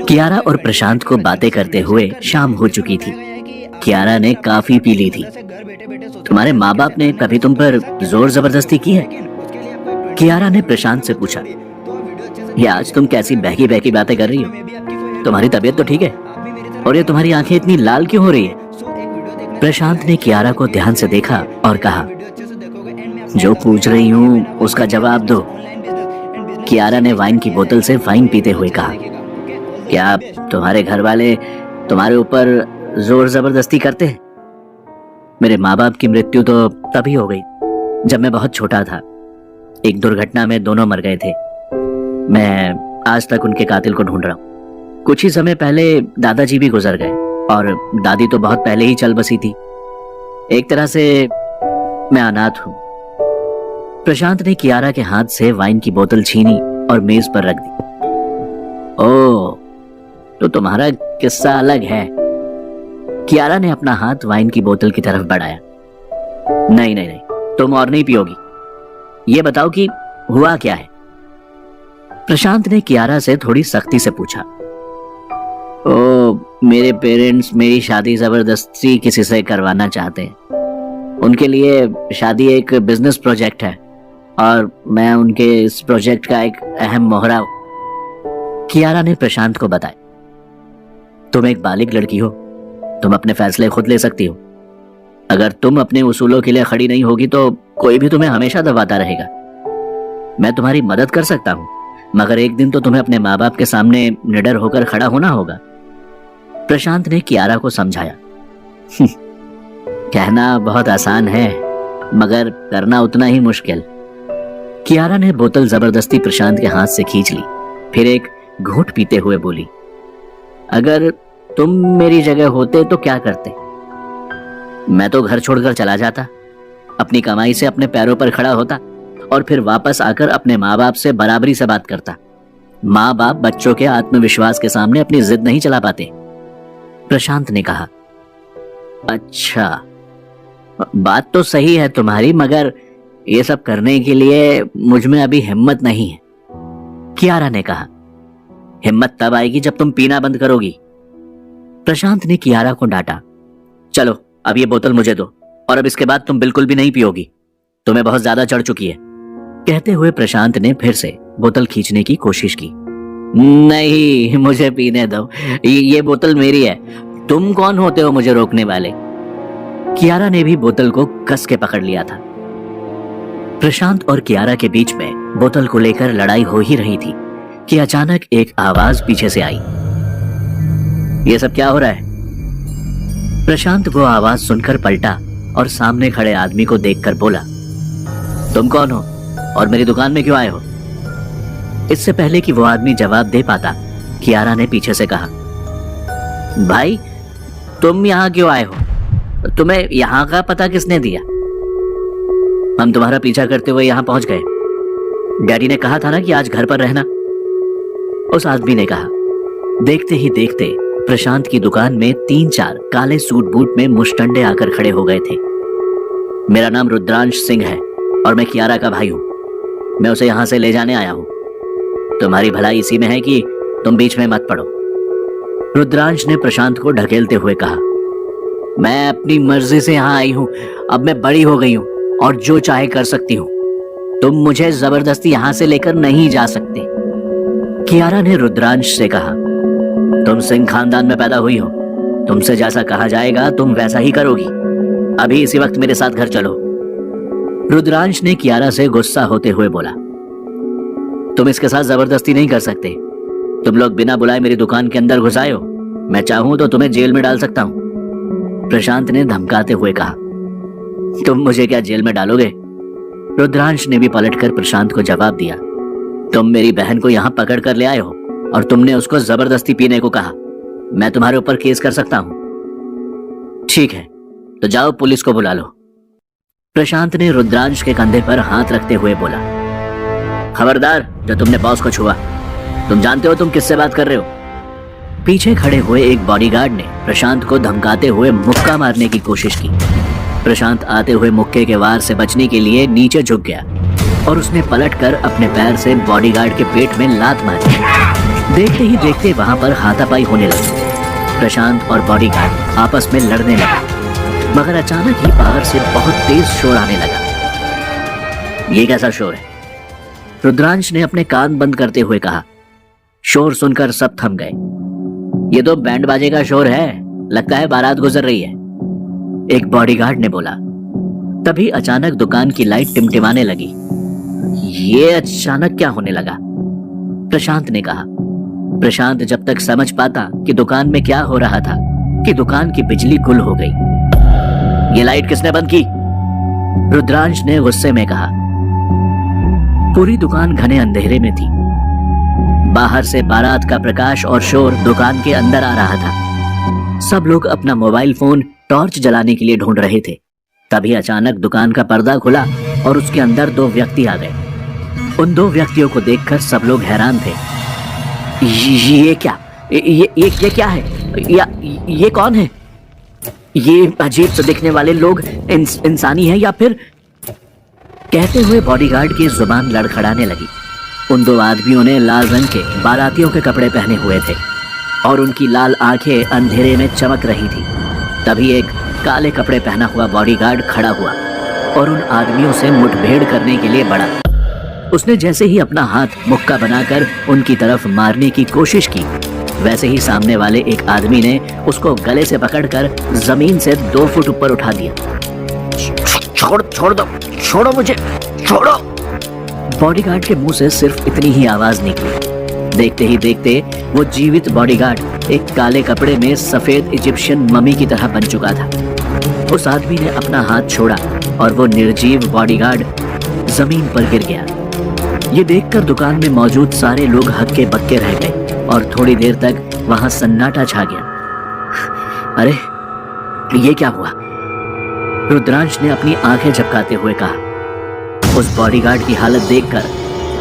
कियारा और प्रशांत को बातें करते हुए शाम हो चुकी थी। कियारा ने काफी पी ली थी। तुम्हारे माँ बाप ने कभी तुम पर जोर जबरदस्ती की है? कियारा ने प्रशांत से पूछा। ये आज तुम कैसी बहकी बहकी बातें कर रही हो? तुम्हारी तबीयत तो ठीक है? और ये तुम्हारी आंखें इतनी लाल क्यों हो रही है? प्रशांत ने कियारा को ध्यान से देखा और कहा, जो पूछ रही हूँ उसका जवाब दो। कियारा ने वाइन की बोतल से वाइन पीते हुए कहा, क्या तुम्हारे घर वाले तुम्हारे ऊपर जोर जबरदस्ती करते हैं? मेरे माँ बाप की मृत्यु तो तभी हो गई जब मैं बहुत छोटा था। एक दुर्घटना में दोनों मर गए थे। मैं आज तक उनके कातिल को ढूंढ रहा हूँ। कुछ ही समय पहले दादाजी भी गुजर गए और दादी तो बहुत पहले ही चल बसी थी। एक तरह से मैं अनाथ हूँ। प्रशांत ने कियारा के हाथ से वाइन की बोतल छीनी और मेज पर रख दी। ओह, तो तुम्हारा किस्सा अलग है। कियारा ने अपना हाथ वाइन की बोतल की तरफ बढ़ाया। नहीं नहीं नहीं, तुम और नहीं पियोगी। ये बताओ कि हुआ क्या है? प्रशांत ने कियारा से थोड़ी सख्ती से पूछा। ओ, मेरे पेरेंट्स मेरी शादी जबरदस्ती किसी से करवाना चाहते हैं। उनके लिए शादी एक बिजनेस प्रोजेक्ट है और मैं उनके इस प्रोजेक्ट का एक अहम मोहरा हूं। कियारा ने प्रशांत को बताया। तुम एक बालिग लड़की हो, तुम अपने फैसले खुद ले सकती हो। अगर तुम अपने उसूलों के लिए खड़ी नहीं होगी तो कोई भी तुम्हें हमेशा दबाता रहेगा। मैं तुम्हारी मदद कर सकता हूं, मगर एक दिन तो तुम्हें अपने माँ बाप के सामने निडर होकर खड़ा होना होगा। प्रशांत ने कियारा को समझाया। कहना बहुत आसान है, मगर करना उतना ही मुश्किल। कियारा ने बोतल जबरदस्ती प्रशांत के हाथ से खींच ली, फिर एक घूंट पीते हुए बोली, अगर तुम मेरी जगह होते तो क्या करते? मैं तो घर छोड़कर चला जाता, अपनी कमाई से अपने पैरों पर खड़ा होता और फिर वापस आकर अपने माँ बाप से बराबरी से बात करता। माँ बाप बच्चों के आत्मविश्वास के सामने अपनी जिद नहीं चला पाते। प्रशांत ने कहा। अच्छा, बात तो सही है तुम्हारी, मगर ये सब करने के लिए मुझ में अभी हिम्मत नहीं है। कियारा ने कहा। हिम्मत तब आएगी जब तुम पीना बंद करोगी। प्रशांत ने कियारा को डांटा। चलो अब ये बोतल मुझे दो, और अब इसके बाद तुम बिल्कुल भी नहीं पियोगी। तुम्हें बहुत ज्यादा चढ़ चुकी है। कहते हुए प्रशांत ने फिर से बोतल खींचने की कोशिश की। नहीं, मुझे पीने दो, ये बोतल मेरी है। तुम कौन होते हो मुझे रोकने वाले? कियारा ने भी बोतल को कस के पकड़ लिया था। प्रशांत और कियारा के बीच में बोतल को लेकर लड़ाई हो ही रही थी कि अचानक एक आवाज पीछे से आई। ये सब क्या हो रहा है? प्रशांत वो आवाज सुनकर पलटा और सामने खड़े आदमी को देखकर बोला, तुम कौन हो और मेरी दुकान में क्यों आए हो? इससे पहले कि वो आदमी जवाब दे पाता, कियारा ने पीछे से कहा, भाई तुम यहाँ क्यों आए हो? तुम्हें यहाँ का पता किसने दिया? हम तुम्हारा पीछा करते हुए यहाँ पहुंच गए। डैडी ने कहा था ना कि आज घर पर रहना। उस आदमी ने कहा। देखते ही देखते प्रशांत की दुकान में 3-4 काले सूट बूट में मुश्तंडे आकर खड़े हो गए थे। मेरा नाम रुद्रांश सिंह है और मैं कियारा का भाई हूं। मैं उसे यहां से ले जाने आया हूं। तुम्हारी भलाई इसी में है कि तुम बीच में मत पड़ो। रुद्रांश ने प्रशांत को ढकेलते हुए कहा, मैं अपनी मर्जी से यहां आई हूं। अब मैं बड़ी हो गई हूं और जो चाहे कर सकती हूं। तुम मुझे जबरदस्ती यहां से लेकर नहीं जा सकते। कियारा ने रुद्रांश से कहा, तुम सिंह खानदान में पैदा हुई हो, तुमसे जैसा कहा जाएगा तुम वैसा ही करोगी। अभी इसी वक्त मेरे साथ घर चलो। रुद्रांश ने कियारा से गुस्सा होते हुए बोला, तुम इसके साथ जबरदस्ती नहीं कर सकते। तुम लोग बिना बुलाए मेरी दुकान के अंदर घुस आए हो। मैं चाहूं तो तुम्हें जेल में डाल सकता हूं। प्रशांत ने धमकाते हुए कहा। तुम मुझे क्या जेल में डालोगे? रुद्रांश ने भी पलटकर प्रशांत को जवाब दिया, तुम मेरी बहन को यहाँ पकड़ कर ले आए हो और तुमने उसको जबरदस्ती पीने को कहा। मैं तुम्हारे ऊपर केस कर सकता हूं। ठीक है, तो जाओ पुलिस को बुला लो। प्रशांत ने रुद्रांश के कंधे पर हाथ रखते हुए बोला, खबरदार जो तुमने बॉस को छुआ। तुम जानते हो तुम किससे बात कर रहे हो? पीछे खड़े हुए एक बॉडीगार्ड ने प्रशांत को धमकाते हुए मुक्का मारने की कोशिश की। प्रशांत आते हुए मुक्के के वार से बचने के लिए नीचे झुक गया और उसने पलटकर अपने पैर से बॉडीगार्ड के पेट में लात मारी। देखते ही देखते वहां पर हाथापाई होने लगी। प्रशांत और बॉडीगार्ड आपस में लड़ने लगे, मगर अचानक ही बाहर से बहुत तेज शोर आने लगा। ये कैसा शोर है? रुद्रांश ने अपने कान बंद करते हुए कहा। शोर सुनकर सब थम गए। ये तो बैंड बाजे का शोर है, लगता है बारात गुजर रही है, एक बॉडीगार्ड ने बोला। तभी अचानक दुकान की लाइट टिमटिमाने लगी। ये अचानक क्या होने लगा? प्रशांत ने कहा। प्रशांत जब तक समझ पाता कि दुकान में क्या हो रहा था कि दुकान की बिजली गुल हो गई। ये लाइट किसने बंद की? रुद्रांश ने गुस्से में कहा। पूरी दुकान घने अंधेरे में थी। बाहर से बारात का प्रकाश और शोर दुकान के अंदर आ रहा था। सब लोग अपना मोबाइल फोन टॉर्च जलाने के लिए ढूंढ रहे थे। तभी अचानक दुकान का पर्दा खुला और उसके अंदर दो व्यक्ति आ गए। उन दो व्यक्तियों को देखकर सब लोग हैरान थे। ये क्या? ये क्या है? ये कौन है? ये अजीब से दिखने वाले लोग इंसानी है या फिर? कहते हुए बॉडीगार्ड की जुबान लड़खड़ाने लगी। उन दो आदमियों ने लाल रंग के बारातियों के कपड़े पहने हुए थे और उनकी लाल आंखें अंधेरे में चमक रही थी। तभी एक काले कपड़े पहना हुआ बॉडीगार्ड खड़ा हुआ और उन आदमियों से मुठभेड़ करने के लिए बढ़ा। उसने जैसे ही अपना हाथ मुक्का बनाकर उनकी तरफ मारने की कोशिश की, वैसे ही सामने वाले एक आदमी ने उसको गले से पकड़कर जमीन से 2 फुट ऊपर उठा दिया। छोड़ो मुझे, छोड़ो। बॉडीगार्ड के मुंह से सिर्फ इतनी ही आवाज निकली। देखते ही देखते वो जीवित बॉडीगार्ड एक काले कपड़े में सफेद इजिप्शियन मम्मी की तरह बन चुका था। उस आदमी ने अपना हाथ छोड़ा और वो निर्जीव बॉडीगार्ड जमीन पर गिर गया। ये देखकर दुकान में मौजूद सारे लोग हक्के बक्के रह गए और थोड़ी देर तक वहां सन्नाटा छा गया। अरे ये क्या हुआ? रुद्रांश ने अपनी आंखें झपकाते हुए कहा। उस बॉडीगार्ड की हालत देखकर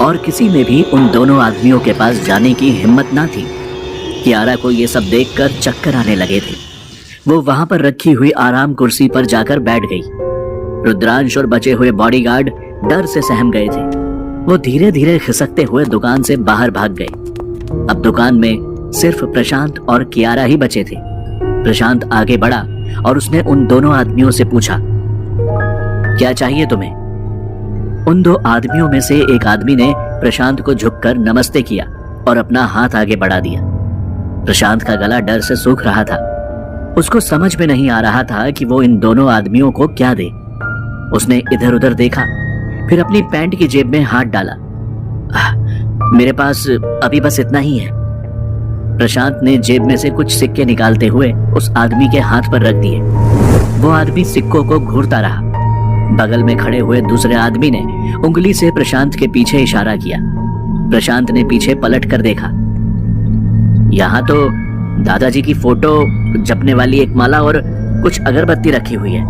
और किसी में भी उन दोनों आदमियों के पास जाने की हिम्मत ना थी। कियारा को ये सब देखकर चक्कर आने लगे थे। वो वहां पर रखी हुई आराम कुर्सी पर जाकर बैठ गई। रुद्रांश और बचे हुए बॉडीगार्ड डर से सहम गए थे। वो धीरे धीरे खिसकते हुए दुकान से बाहर भाग गए। अब दुकान में सिर्फ प्रशांत और कियारा ही बचे थे। प्रशांत आगे बढ़ा और उसने उन दोनों आदमियों से पूछा, क्या चाहिए तुम्हें? उन दो आदमियों में से एक आदमी ने प्रशांत को झुककर नमस्ते किया और अपना हाथ आगे बढ़ा दिया। प्रशांत का गला डर से सूख रहा था। उसको समझ में नहीं आ रहा था कि वो इन दोनों आदमियों को क्या दे। उसने इधर उधर देखा, फिर अपनी पैंट की जेब में हाथ डाला। मेरे पास अभी बस इतना ही है। प्रशांत ने जेब में से कुछ सिक्के निकालते हुए उस आदमी के हाथ पर रख दिए। वो आदमी सिक्कों को घूरता रहा। बगल में खड़े हुए दूसरे आदमी ने उंगली से प्रशांत के पीछे इशारा किया। प्रशांत ने पीछे पलट कर देखा। यहाँ तो दादाजी की फोटो, जपने वाली एक माला और कुछ अगरबत्ती रखी हुई है।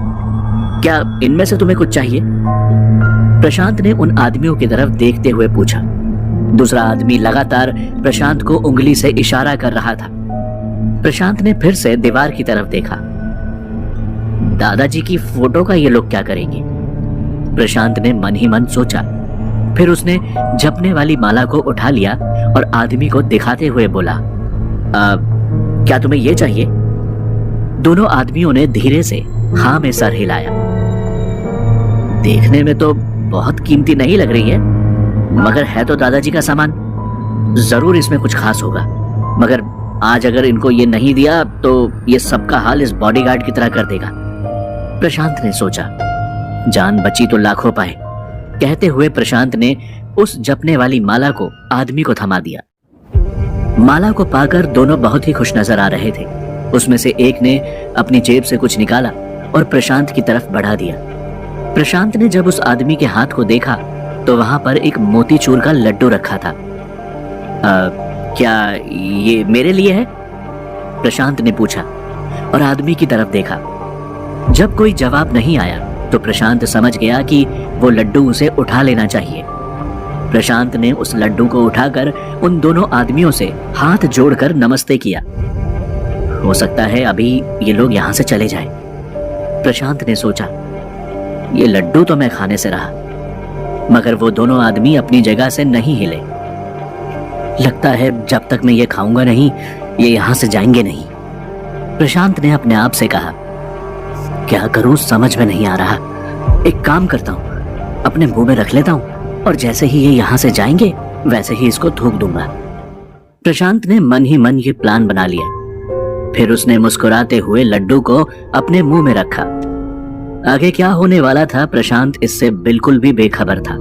क्या इनमें से तुम्हें कुछ चाहिए? प्रशांत ने उन आदमियों की तरफ देखते हुए पूछा। दूसरा आदमी लगातार प्रशांत को उंगली से इशारा कर रहा था। प्रशांत ने फिर से दीवार की तरफ देखा। दादाजी की फोटो का ये लोग क्या करेंगे? प्रशांत ने मन ही मन सोचा। फिर उसने जपने वाली माला को उठा लिया और आदमी को दिखाते हुए बोला, क्या तुम्हें ये चाहिए? दोनों आदमियों ने धीरे से हाँ में सर हिलाया। देखने में तो बहुत कीमती नहीं लग रही है, मगर है तो दादाजी का सामान। जरूर इसमें कुछ खास होगा, मगर आज अगर इनको ये नहीं दिया तो ये सबका हाल इस बॉडीगार्ड की तरह कर देगा। प्रशांत ने सोचा, जान बची तो लाखों पाए। कहते हुए प्रशांत ने उस जपने वाली माला को आदमी को थमा दिया। माला को पाकर दोनों बहुत ही खुश नजर आ रहे थे। उसमें से एक ने अपनी जेब से कुछ निकाला और प्रशांत की तरफ बढ़ा दिया। प्रशांत ने जब उस आदमी के हाथ को देखा तो वहां पर एक मोतीचूर का लड्डू रखा था। क्या ये मेरे लिए है? प्रशांत ने पूछा और आदमी की तरफ देखा। जब कोई जवाब नहीं आया तो प्रशांत समझ गया कि वो लड्डू उसे उठा लेना चाहिए। प्रशांत ने उस लड्डू को उठाकर उन दोनों आदमियों से हाथ जोड़कर नमस्ते किया। हो सकता है अभी ये लोग यहां से चले जाएं। प्रशांत ने सोचा, ये लड्डू तो मैं खाने से रहा, मगर वो दोनों आदमी अपनी जगह से नहीं हिले। लगता है जब तक मैं ये खाऊंगा नहीं, ये यहाँ से जाएंगे नहीं। प्रशांत ने अपने आप से कहा, क्या करूं समझ में नहीं आ रहा। एक काम करता हूं, अपने मुंह में रख लेता हूं और जैसे ही ये यहाँ से जाएंगे वैसे ही इसको थूक दूंगा। प्रशांत ने मन ही मन ये प्लान बना लिया। फिर उसने मुस्कुराते हुए लड्डू को अपने मुंह में रखा। आगे क्या होने वाला था प्रशांत इससे बिल्कुल भी बेखबर था।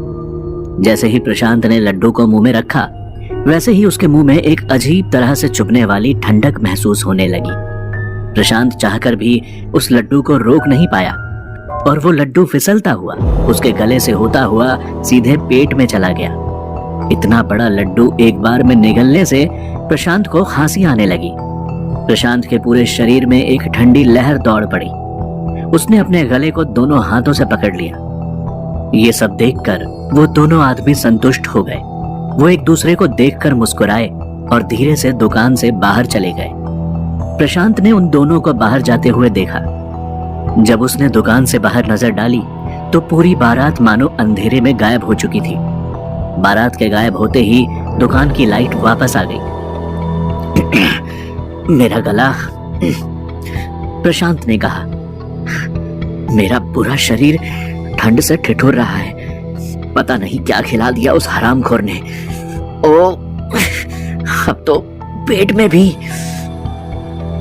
जैसे ही प्रशांत ने लड्डू को मुंह में रखा वैसे ही उसके मुंह में एक अजीब तरह से चुभने वाली ठंडक महसूस होने लगी। प्रशांत चाहकर भी उस लड्डू को रोक नहीं पाया और वो लड्डू फिसलता हुआ उसके गले से होता हुआ सीधे पेट में चला गया। इतना बड़ा लड्डू एक बार में निगलने से प्रशांत को खांसी आने लगी। प्रशांत के पूरे शरीर में एक ठंडी लहर दौड़ पड़ी। उसने अपने गले को दोनों हाथों से पकड़ लिया। ये सब देखकर वो दोनों आदमी संतुष्ट हो गए। वो एक दूसरे को देखकर मुस्कुराए और धीरे से दुकान से बाहर चले गए। प्रशांत ने उन दोनों को बाहर जाते हुए देखा। जब उसने दुकान से बाहर नजर डाली तो पूरी बारात मानो अंधेरे में गायब हो चुकी थी। बारात के गायब होते ही दुकान की लाइट वापस आ गई। मेरा गला, प्रशांत ने कहा। मेरा पूरा शरीर ठंड से ठिठुर रहा है। पता नहीं क्या खिला दिया उस हरामखोर ने। ओ, अब तो पेट में भी।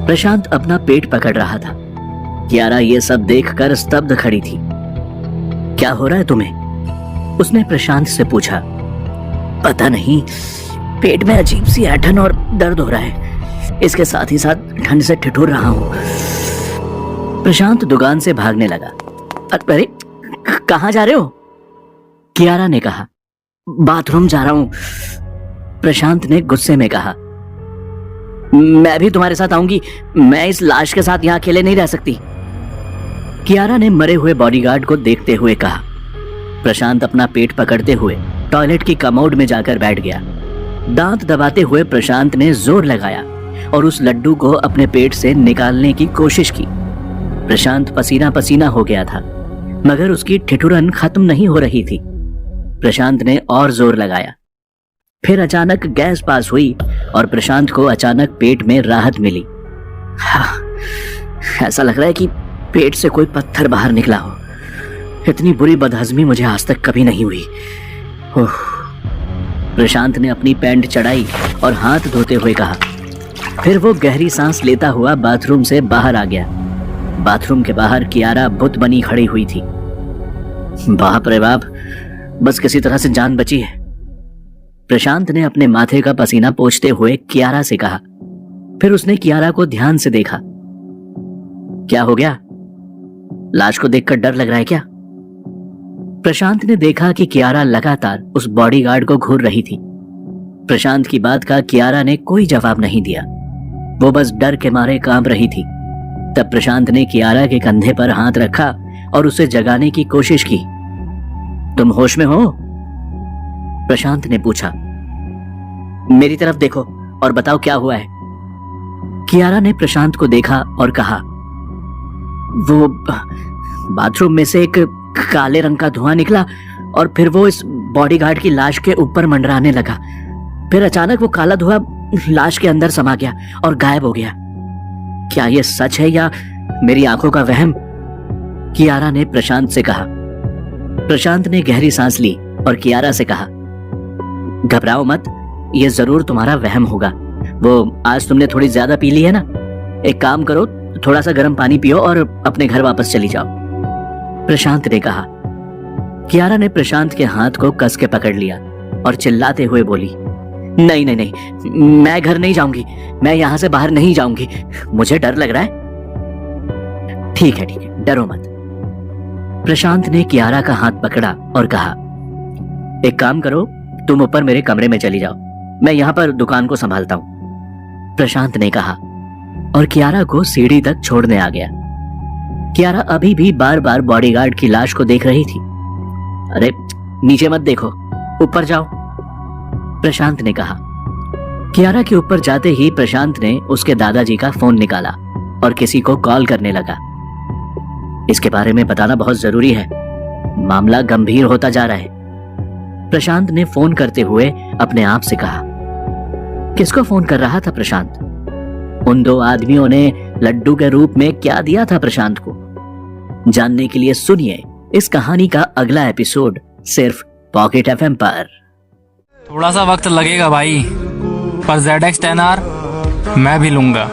प्रशांत अपना पेट पकड़ रहा था। कियारा ये सब देखकर स्तब्ध खड़ी थी। क्या हो रहा है तुम्हें? उसने प्रशांत से पूछा। पता नहीं, पेट में अजीब सी ऐंठन और दर्द हो रहा है। इसके साथ ही साथ ठंड से ठिठुर रहा हूं। प्रशांत दुकान से भागने लगा। अरे कहां जा रहे हो? कियारा ने कहा। बाथरूम जा रहा हूं। प्रशांत ने गुस्से में कहा। मैं भी तुम्हारे साथ आऊंगी। मैं इस लाश के साथ यहां अकेले नहीं रह सकती। कियारा ने मरे हुए बॉडीगार्ड को देखते हुए कहा। प्रशांत अपना पेट पकड़ते हुए टॉयलेट की कमोड में जाकर बैठ गया। दांत दबाते हुए प्रशांत ने जोर लगाया और उस लड्डू को अपने पेट से निकालने की कोशिश की। प्रशांत पसीना पसीना हो गया था मगर उसकी ठिठुरन खत्म नहीं हो रही थी। प्रशांत ने और जोर लगाया। फिर अचानक गैस पास हुई और प्रशांत को अचानक पेट में राहत मिली। ऐसा लग रहा है कि पेट से कोई पत्थर बाहर निकला हो। इतनी बुरी बदहजमी मुझे आज तक कभी नहीं हुई। ओह। प्रशांत ने अपनी पैंट चढ़ाई और हाथ धोते हुए कहा। फिर वो गहरी सांस लेता हुआ बाथरूम से बाहर आ गया। बाथरूम के बाहर कियारा बुत बनी खड़ी हुई थी। बाप रे बाप, बस किसी तरह से जान बची है। प्रशांत ने अपने माथे का पसीना पोंछते हुए कियारा से कहा। फिर उसने कियारा को ध्यान से देखा। क्या हो गया? लाश को देखकर डर लग रहा है क्या? प्रशांत ने देखा कि कियारा लगातार उस बॉडीगार्ड को घूर रही थी। प्रशांत की बात का कियारा ने कोई जवाब नहीं दिया। वो बस डर के मारे कांप रही थी। तब प्रशांत ने कियारा के कंधे पर हाथ रखा और उसे जगाने की कोशिश की। तुम होश में हो? प्रशांत ने पूछा। मेरी तरफ देखो और बताओ क्या हुआ है। कियारा ने प्रशांत को देखा और कहा। वो बाथरूम में से एक काले रंग का धुआं निकला और फिर वो इस बॉडीगार्ड की लाश के ऊपर मंडराने लगा। फिर अचानक वो काला धुआं लाश के अंदर समा गया और गायब हो गया। क्या ये सच है या मेरी आंखों का वहम? कियारा ने प्रशांत से कहा। प्रशांत ने गहरी सांस ली और कियारा से कहा। घबराओ मत, ये जरूर तुम्हारा वहम होगा। वो आज तुमने थोड़ी ज्यादा पी ली है ना। एक काम करो, थोड़ा सा गर्म पानी पियो और अपने घर वापस चली जाओ, प्रशांत ने कहा। कियारा ने प्रशांत के हाथ को कस के पकड़ लिया और चिल्लाते हुए बोली। नहीं नहीं नहीं, मैं घर नहीं जाऊंगी। मैं यहां से बाहर नहीं जाऊंगी। मुझे डर लग रहा है। ठीक है, डरो मत। प्रशांत ने कियारा का हाथ पकड़ा और कहा। एक काम करो, तुम ऊपर मेरे कमरे में चली जाओ। मैं यहां पर दुकान को संभालता हूं, प्रशांत ने कहा और कियारा को सीढ़ी तक छोड़ने आ गया। कियारा अभी भी बार बार बॉडीगार्ड की लाश को देख रही थी। अरे नीचे मत देखो, ऊपर जाओ, प्रशांत ने कहा। कियारा के ऊपर जाते ही प्रशांत ने उसके दादाजी का फोन निकाला और किसी को कॉल करने लगा। इसके बारे में बताना बहुत जरूरी है, मामला गंभीर होता जा रहा है, प्रशांत ने फोन करते हुए अपने आप से कहा। किसको फोन कर रहा था प्रशांत? उन दो आदमियों ने लड्डू के रूप में क्या दिया था प्रशांत को? जानने के लिए सुनिए इस कहानी का अगला एपिसोड सिर्फ पॉकेट एफएम पर। थोड़ा सा वक्त लगेगा भाई, पर ZX10R मैं भी लूंगा।